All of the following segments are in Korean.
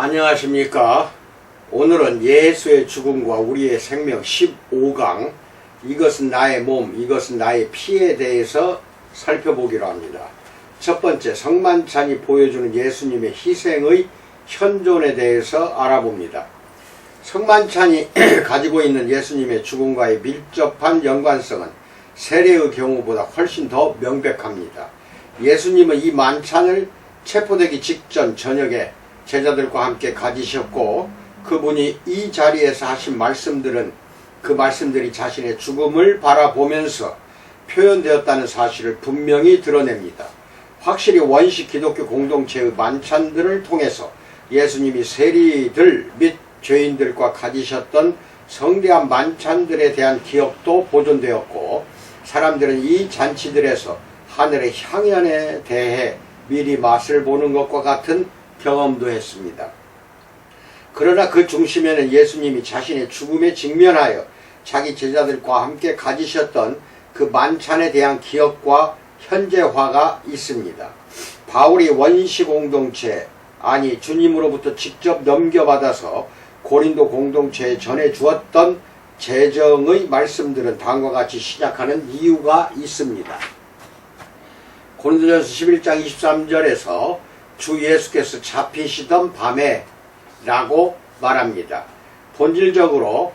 안녕하십니까. 오늘은 예수의 죽음과 우리의 생명 15강 이것은 나의 몸, 이것은 나의 피에 대해서 살펴보기로 합니다. 첫 번째, 성만찬이 보여주는 예수님의 희생의 현존에 대해서 알아봅니다. 성만찬이 가지고 있는 예수님의 죽음과의 밀접한 연관성은 세례의 경우보다 훨씬 더 명백합니다. 예수님은 이 만찬을 체포되기 직전 저녁에 제자들과 함께 가지셨고, 그분이 이 자리에서 하신 말씀들은 그 말씀들이 자신의 죽음을 바라보면서 표현되었다는 사실을 분명히 드러냅니다. 확실히 원시 기독교 공동체의 만찬들을 통해서 예수님이 세리들 및 죄인들과 가지셨던 성대한 만찬들에 대한 기억도 보존되었고, 사람들은 이 잔치들에서 하늘의 향연에 대해 미리 맛을 보는 것과 같은 경험도 했습니다. 그러나 그 중심에는 예수님이 자신의 죽음에 직면하여 자기 제자들과 함께 가지셨던 그 만찬에 대한 기억과 현재화가 있습니다. 바울이 원시 공동체, 아니 주님으로부터 직접 넘겨받아서 고린도 공동체에 전해주었던 재정의 말씀들은 다음과 같이 시작하는 이유가 있습니다. 고린도전서 11장 23절에서 주 예수께서 잡히시던 밤에 라고 말합니다. 본질적으로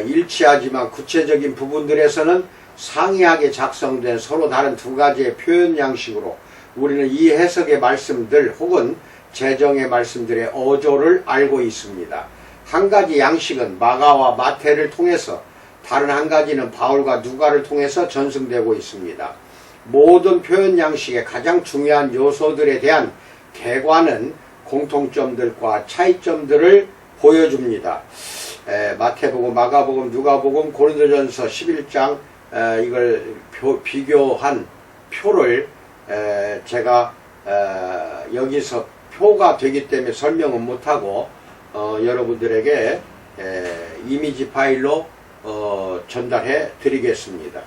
일치하지만 구체적인 부분들에서는 상이하게 작성된 서로 다른 두 가지의 표현 양식으로 우리는 이 해석의 말씀들 혹은 재정의 말씀들의 어조를 알고 있습니다. 한 가지 양식은 마가와 마태를 통해서, 다른 한 가지는 바울과 누가를 통해서 전승되고 있습니다. 모든 표현 양식의 가장 중요한 요소들에 대한 개관은 공통점들과 차이점들을 보여줍니다. 마태복음, 마가복음, 누가복음, 고린도전서 11장 이걸 비교한 표를 제가 여기서 표가 되기 때문에 설명은 못하고 여러분들에게 이미지 파일로 전달해 드리겠습니다.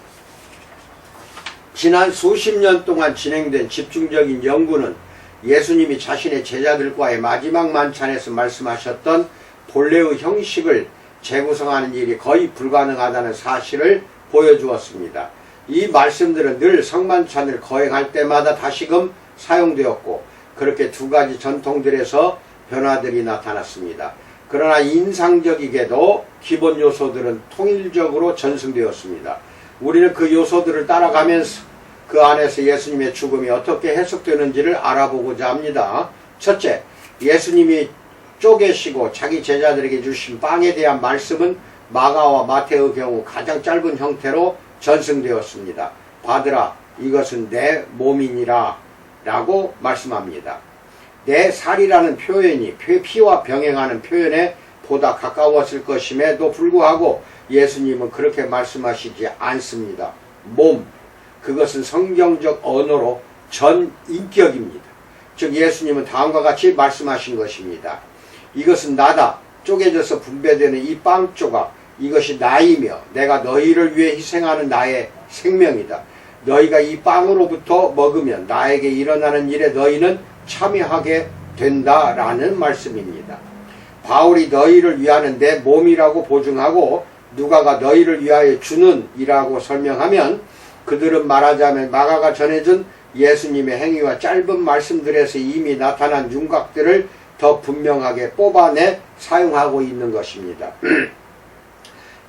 지난 수십 년 동안 진행된 집중적인 연구는 예수님이 자신의 제자들과의 마지막 만찬에서 말씀하셨던 본래의 형식을 재구성하는 일이 거의 불가능하다는 사실을 보여주었습니다. 이 말씀들은 늘 성만찬을 거행할 때마다 다시금 사용되었고, 그렇게 두 가지 전통들에서 변화들이 나타났습니다. 그러나 인상적이게도 기본 요소들은 통일적으로 전승되었습니다. 우리는 그 요소들을 따라가면서 그 안에서 예수님의 죽음이 어떻게 해석되는지를 알아보고자 합니다. 첫째, 예수님이 쪼개시고 자기 제자들에게 주신 빵에 대한 말씀은 마가와 마태의 경우 가장 짧은 형태로 전승되었습니다. 받으라, 이것은 내 몸이니라 라고 말씀합니다. 내 살이라는 표현이 피와 병행하는 표현에 보다 가까웠을 것임에도 불구하고 예수님은 그렇게 말씀하시지 않습니다. 몸, 그것은 성경적 언어로 전인격입니다. 즉 예수님은 다음과 같이 말씀하신 것입니다. 이것은 나다. 쪼개져서 분배되는 이 빵 조각, 이것이 나이며 내가 너희를 위해 희생하는 나의 생명이다. 너희가 이 빵으로부터 먹으면 나에게 일어나는 일에 너희는 참여하게 된다라는 말씀입니다. 바울이 너희를 위하는 내 몸이라고 보증하고 누가가 너희를 위하여 주는 이라고 설명하면, 그들은 말하자면 마가가 전해준 예수님의 행위와 짧은 말씀들에서 이미 나타난 윤곽들을 더 분명하게 뽑아내 사용하고 있는 것입니다.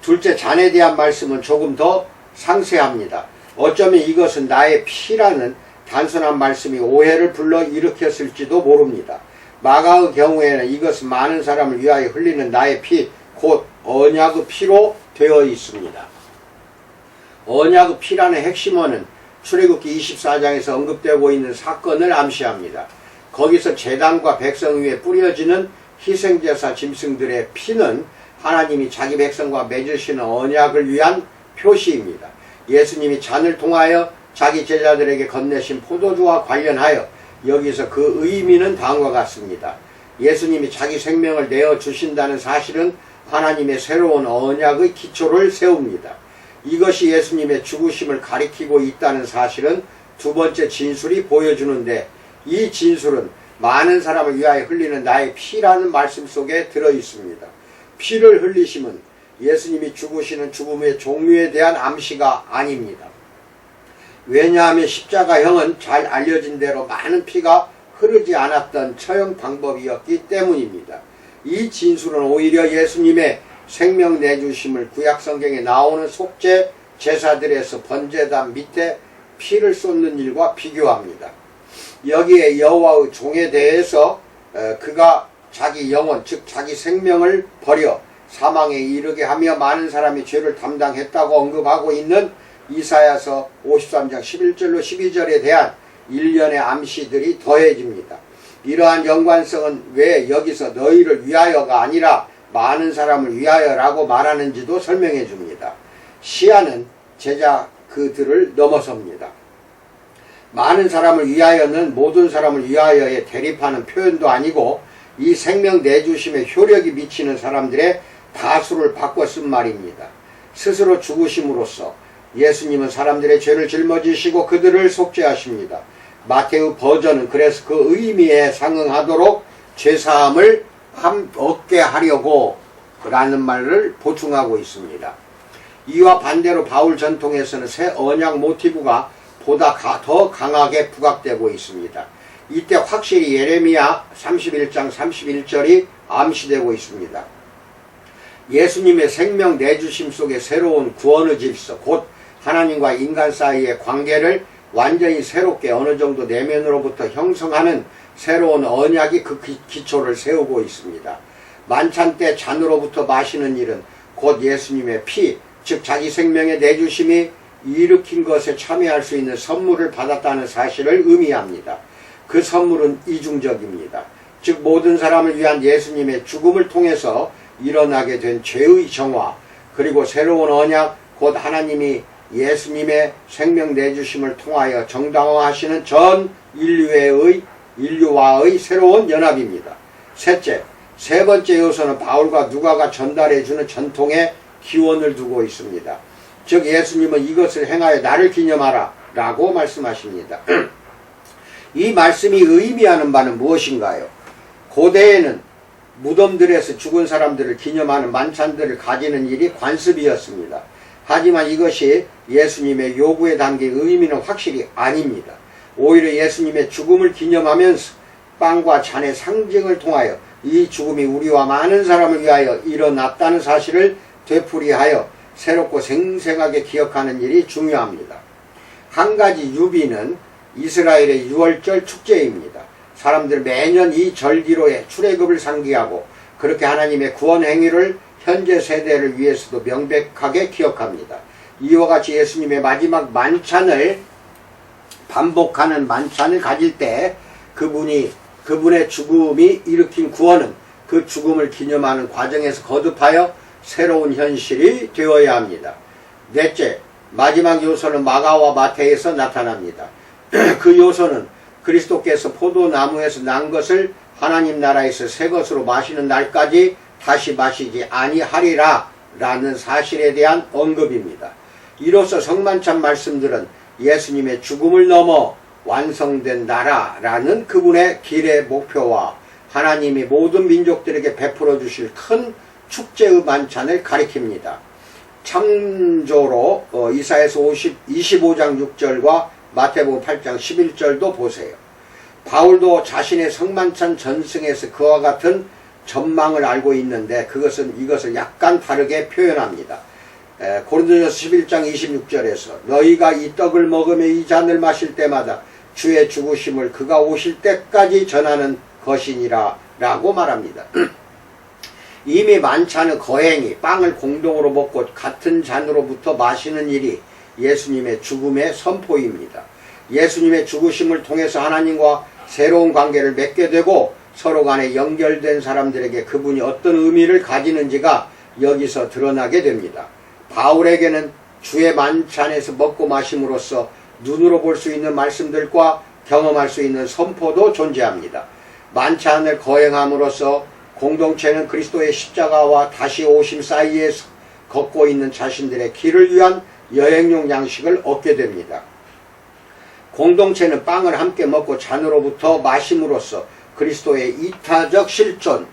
둘째, 잔에 대한 말씀은 조금 더 상세합니다. 어쩌면 이것은 나의 피라는 단순한 말씀이 오해를 불러 일으켰을지도 모릅니다. 마가의 경우에는 이것은 많은 사람을 위하여 흘리는 나의 피, 곧 언약의 피로 되어 있습니다. 언약의 피라는 핵심어는 출애굽기 24장에서 언급되고 있는 사건을 암시합니다. 거기서 제단과 백성 위에 뿌려지는 희생제사 짐승들의 피는 하나님이 자기 백성과 맺으시는 언약을 위한 표시입니다. 예수님이 잔을 통하여 자기 제자들에게 건네신 포도주와 관련하여 여기서 그 의미는 다음과 같습니다. 예수님이 자기 생명을 내어주신다는 사실은 하나님의 새로운 언약의 기초를 세웁니다. 이것이 예수님의 죽으심을 가리키고 있다는 사실은 두 번째 진술이 보여주는데, 이 진술은 많은 사람을 위하여 흘리는 나의 피라는 말씀 속에 들어 있습니다. 피를 흘리심은 예수님이 죽으시는 죽음의 종류에 대한 암시가 아닙니다. 왜냐하면 십자가형은 잘 알려진 대로 많은 피가 흐르지 않았던 처형 방법이었기 때문입니다. 이 진술은 오히려 예수님의 생명 내주심을 구약성경에 나오는 속죄 제사들에서 번제단 밑에 피를 쏟는 일과 비교합니다. 여기에 여호와의 종에 대해서 그가 자기 영혼 즉 자기 생명을 버려 사망에 이르게 하며 많은 사람이 죄를 담당했다고 언급하고 있는 이사야서 53장 11절로 12절에 대한 일련의 암시들이 더해집니다. 이러한 연관성은 왜 여기서 너희를 위하여가 아니라 많은 사람을 위하여라고 말하는지도 설명해 줍니다. 시야는 제자 그들을 넘어섭니다. 많은 사람을 위하여는 모든 사람을 위하여에 대립하는 표현도 아니고 이 생명 내주심에 효력이 미치는 사람들의 다수를 바꿔 쓴 말입니다. 스스로 죽으심으로써 예수님은 사람들의 죄를 짊어지시고 그들을 속죄하십니다. 마테우 버전은 그래서 그 의미에 상응하도록 죄사함을 얻게 하려고 라는 말을 보충하고 있습니다. 이와 반대로 바울 전통에서는 새 언약 모티브가 보다 더 강하게 부각되고 있습니다. 이때 확실히 예레미야 31장 31절이 암시되고 있습니다. 예수님의 생명 내주심 속에 새로운 구원의 질서, 곧 하나님과 인간 사이의 관계를 완전히 새롭게 어느 정도 내면으로부터 형성하는 새로운 언약이 그 기초를 세우고 있습니다. 만찬 때 잔으로부터 마시는 일은 곧 예수님의 피, 즉 자기 생명의 내주심이 일으킨 것에 참여할 수 있는 선물을 받았다는 사실을 의미합니다. 그 선물은 이중적입니다. 즉 모든 사람을 위한 예수님의 죽음을 통해서 일어나게 된 죄의 정화, 그리고 새로운 언약, 곧 하나님이 예수님의 생명 내주심을 통하여 정당화하시는 전 인류와의 새로운 연합입니다. 셋째, 세 번째 요소는 바울과 누가가 전달해주는 전통에 기원을 두고 있습니다. 즉 예수님은 이것을 행하여 나를 기념하라 라고 말씀하십니다. 이 말씀이 의미하는 바는 무엇인가요? 고대에는 무덤들에서 죽은 사람들을 기념하는 만찬들을 가지는 일이 관습이었습니다. 하지만 이것이 예수님의 요구에 담긴 의미는 확실히 아닙니다. 오히려 예수님의 죽음을 기념하면서 빵과 잔의 상징을 통하여 이 죽음이 우리와 많은 사람을 위하여 일어났다는 사실을 되풀이하여 새롭고 생생하게 기억하는 일이 중요합니다. 한 가지 유비는 이스라엘의 6월절 축제입니다. 사람들 매년 이 절기로 출애굽을 상기하고 그렇게 하나님의 구원 행위를 현재 세대를 위해서도 명백하게 기억합니다. 이와 같이 예수님의 마지막 만찬을 반복하는 만찬을 가질 때 그분의 죽음이 일으킨 구원은 그 죽음을 기념하는 과정에서 거듭하여 새로운 현실이 되어야 합니다. 넷째, 마지막 요소는 마가와 마태에서 나타납니다. 그 요소는 그리스도께서 포도나무에서 난 것을 하나님 나라에서 새 것으로 마시는 날까지 다시 마시지 아니하리라 라는 사실에 대한 언급입니다. 이로써 성만찬 말씀들은 예수님의 죽음을 넘어 완성된 나라라는 그분의 길의 목표와 하나님이 모든 민족들에게 베풀어 주실 큰 축제의 만찬을 가리킵니다. 참조로 이사야서 25장 6절과 마태복음 8장 11절도 보세요. 바울도 자신의 성만찬 전승에서 그와 같은 전망을 알고 있는데 이것을 약간 다르게 표현합니다. 고린도전서 11장 26절에서 너희가 이 떡을 먹으며 이 잔을 마실 때마다 주의 죽으심을 그가 오실 때까지 전하는 것이니라 라고 말합니다. 이미 만찬의 거행이 빵을 공동으로 먹고 같은 잔으로부터 마시는 일이 예수님의 죽음의 선포입니다. 예수님의 죽으심을 통해서 하나님과 새로운 관계를 맺게 되고 서로 간에 연결된 사람들에게 그분이 어떤 의미를 가지는지가 여기서 드러나게 됩니다. 바울에게는 주의 만찬에서 먹고 마심으로써 눈으로 볼 수 있는 말씀들과 경험할 수 있는 선포도 존재합니다. 만찬을 거행함으로써 공동체는 그리스도의 십자가와 다시 오심 사이에 걷고 있는 자신들의 길을 위한 여행용 양식을 얻게 됩니다. 공동체는 빵을 함께 먹고 잔으로부터 마심으로써 그리스도의 이타적 실존,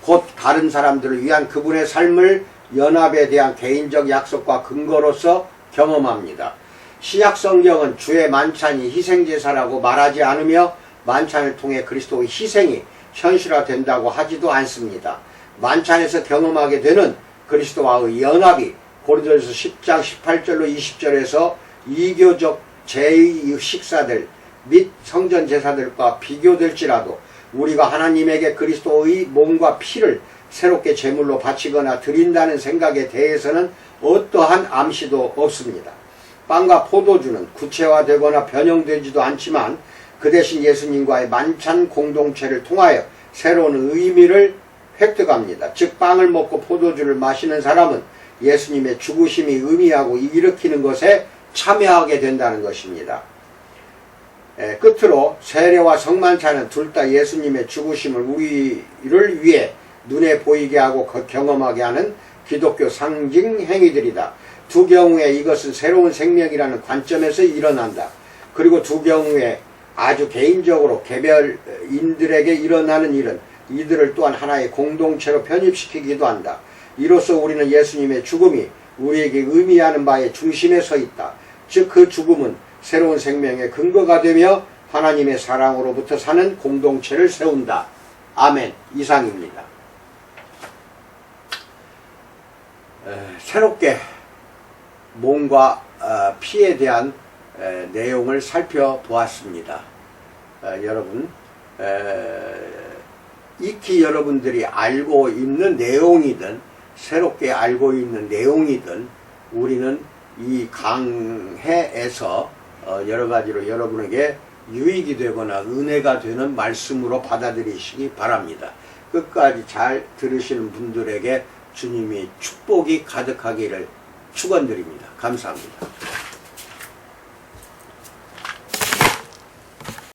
곧 다른 사람들을 위한 그분의 삶을 연합에 대한 개인적 약속과 근거로서 경험합니다. 신약 성경은 주의 만찬이 희생제사라고 말하지 않으며 만찬을 통해 그리스도의 희생이 현실화된다고 하지도 않습니다. 만찬에서 경험하게 되는 그리스도와의 연합이 고린도전서 10장 18절로 20절에서 이교적 제2의 식사들 및 성전 제사들과 비교될지라도 우리가 하나님에게 그리스도의 몸과 피를 새롭게 제물로 바치거나 드린다는 생각에 대해서는 어떠한 암시도 없습니다. 빵과 포도주는 구체화되거나 변형되지도 않지만 그 대신 예수님과의 만찬 공동체를 통하여 새로운 의미를 획득합니다. 즉 빵을 먹고 포도주를 마시는 사람은 예수님의 죽으심이 의미하고 일으키는 것에 참여하게 된다는 것입니다. 끝으로 세례와 성만찬은 둘 다 예수님의 죽으심을 우리를 위해 눈에 보이게 하고 경험하게 하는 기독교 상징 행위들이다. 두 경우에 이것은 새로운 생명이라는 관점에서 일어난다. 그리고 두 경우에 아주 개인적으로 개별인들에게 일어나는 일은 이들을 또한 하나의 공동체로 편입시키기도 한다. 이로써 우리는 예수님의 죽음이 우리에게 의미하는 바의 중심에 서 있다. 즉 그 죽음은 새로운 생명의 근거가 되며 하나님의 사랑으로부터 사는 공동체를 세운다. 아멘. 이상입니다. 새롭게 몸과 피에 대한 내용을 살펴보았습니다. 여러분 익히 여러분들이 알고 있는 내용이든 새롭게 알고 있는 내용이든 우리는 이 강해에서 여러가지로 여러분에게 유익이 되거나 은혜가 되는 말씀으로 받아들이시기 바랍니다. 끝까지 잘 들으시는 분들에게 주님이 축복이 가득하기를 축원드립니다. 감사합니다.